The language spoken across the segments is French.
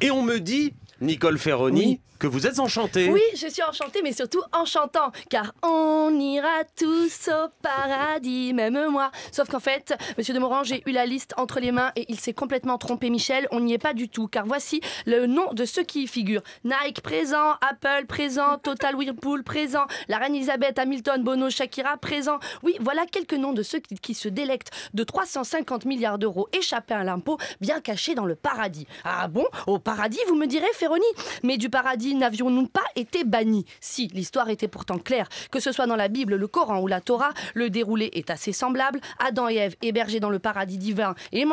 Et on me dit, Nicole Ferroni, Oui. que vous êtes enchantée. Oui, je suis enchantée, mais surtout en chantant, car on ira tous au paradis, même moi. Sauf qu'en fait, monsieur de Morand, j'ai eu la liste entre les mains et il s'est complètement trompé, Michel. On n'y est pas du tout, car voici le nom de ceux qui y figurent. Nike présent, Apple présent, Total Whirlpool présent, la reine Elisabeth, Hamilton, Bono, Shakira présent. Oui, voilà quelques noms de ceux qui se délectent de 350 milliards d'euros échappés à l'impôt, bien cachés dans le paradis. Ah bon, au paradis, vous me direz, Ferroni? Mais du paradis, n'avions-nous pas été bannis? Si, l'histoire était pourtant claire. Que ce soit dans la Bible, le Coran ou la Torah, le déroulé est assez semblable. Adam et Ève, hébergés dans le paradis divin et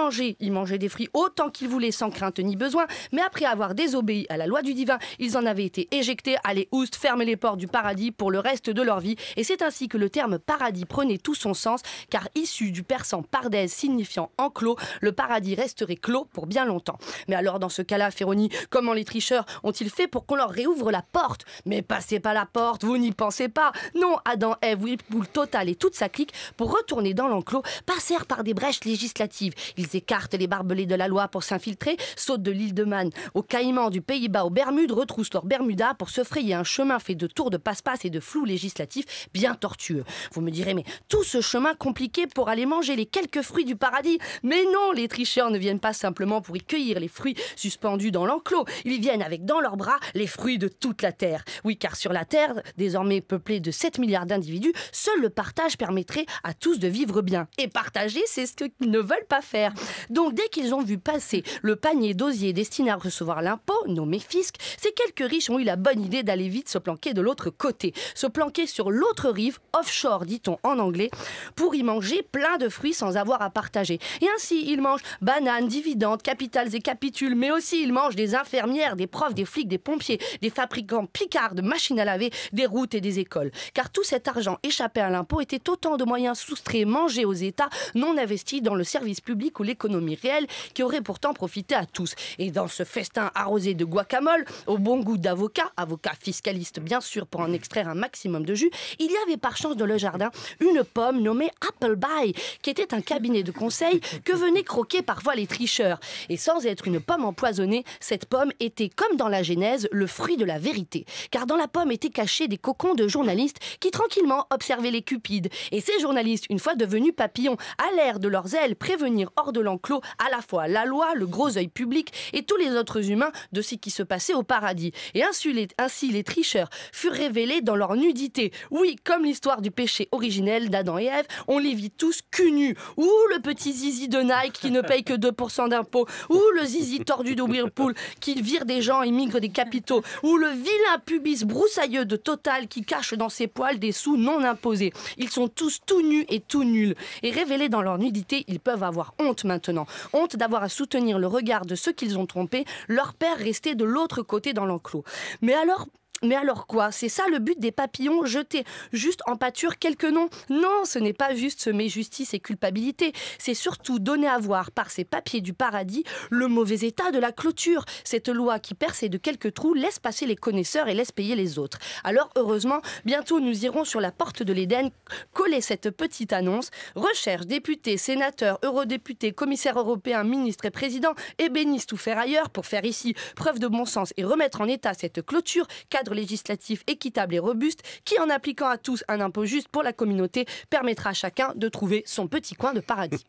ils mangeaient des fruits autant qu'ils voulaient sans crainte ni besoin. Mais après avoir désobéi à la loi du divin, ils en avaient été éjectés. Allez, oust, fermez les portes du paradis pour le reste de leur vie. Et c'est ainsi que le terme paradis prenait tout son sens, car issu du persan pardaise signifiant enclos, le paradis resterait clos pour bien longtemps. Mais alors dans ce cas-là, Ferroni, comment les tricheurs ont-ils fait pour qu'on leur réouvre la porte? Mais passez pas la porte, vous n'y pensez pas. Non, Adam, Ève, Whirlpool, Total et toute sa clique, pour retourner dans l'enclos, passèrent par des brèches législatives. Ils écartent les barbelés de la loi pour s'infiltrer, sautent de l'île de Man aux Caïmans, du Pays-Bas aux Bermudes, retroussent leur Bermuda pour se frayer un chemin fait de tours de passe-passe et de flous législatifs bien tortueux. Vous me direz, mais tout ce chemin compliqué pour aller manger les quelques fruits du paradis? Mais non, les tricheurs ne viennent pas simplement pour y cueillir les fruits suspendus dans l'enclos. Ils viennent avec dans leurs bras les fruits de toute la Terre. Oui, car sur la Terre, désormais peuplée de 7 milliards d'individus, seul le partage permettrait à tous de vivre bien. Et partager, c'est ce qu'ils ne veulent pas faire. Donc dès qu'ils ont vu passer le panier d'osier destiné à recevoir l'impôt, nommé fisc, ces quelques riches ont eu la bonne idée d'aller vite se planquer de l'autre côté. Se planquer sur l'autre rive, offshore dit-on en anglais, pour y manger plein de fruits sans avoir à partager. Et ainsi, ils mangent bananes, dividendes, capitales et capitules, mais aussi ils mangent des infirmières, des profs, des flics, des pompiers, des fabricants picards de machines à laver, des routes et des écoles. Car tout cet argent échappé à l'impôt était autant de moyens soustraits, mangés aux États, non investis dans le service public ou l'économie réelle, qui aurait pourtant profité à tous. Et dans ce festin arrosé de guacamole, au bon goût d'avocat, avocat fiscaliste bien sûr pour en extraire un maximum de jus, il y avait par chance dans le jardin une pomme nommée Appleby, qui était un cabinet de conseil que venaient croquer parfois les tricheurs. Et sans être une pomme empoisonnée, cette pomme était, comme dans la Genèse, le fruit de la vérité. Car dans la pomme étaient cachés des cocons de journalistes qui tranquillement observaient les cupides. Et ces journalistes, une fois devenus papillons, allèrent de leurs ailes prévenir hors de l'enclos à la fois la loi, le gros œil public et tous les autres humains de ce qui se passait au paradis. Et ainsi les tricheurs furent révélés dans leur nudité. Oui, comme l'histoire du péché originel d'Adam et Ève, on les vit tous cul nus. Ou le petit zizi de Nike qui ne paye que 2% d'impôts. Ou le zizi tordu de Whirlpool qui vire des gens et migre des capitaux. Ou le vilain pubis broussailleux de Total qui cache dans ses poils des sous non imposés. Ils sont tous tout nus et tout nuls. Et révélés dans leur nudité, ils peuvent avoir honte maintenant. Honte d'avoir à soutenir le regard de ceux qu'ils ont trompés, leur père resté de l'autre côté dans l'enclos. Mais alors quoi? C'est ça le but des papillons, jeter juste en pâture quelques noms? Non, ce n'est pas juste semer justice et culpabilité. C'est surtout donner à voir par ces papiers du paradis le mauvais état de la clôture. Cette loi qui percée de quelques trous laisse passer les connaisseurs et laisse payer les autres. Alors heureusement, bientôt nous irons sur la porte de l'Éden coller cette petite annonce. Recherche députés, sénateurs, eurodéputés, commissaires européens, ministres et présidents, ébénistes ou ferrailleurs pour faire ici preuve de bon sens et remettre en état cette clôture, cadre législatif équitable et robuste qui, en appliquant à tous un impôt juste pour la communauté, permettra à chacun de trouver son petit coin de paradis.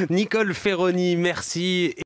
Nicole Ferroni, merci.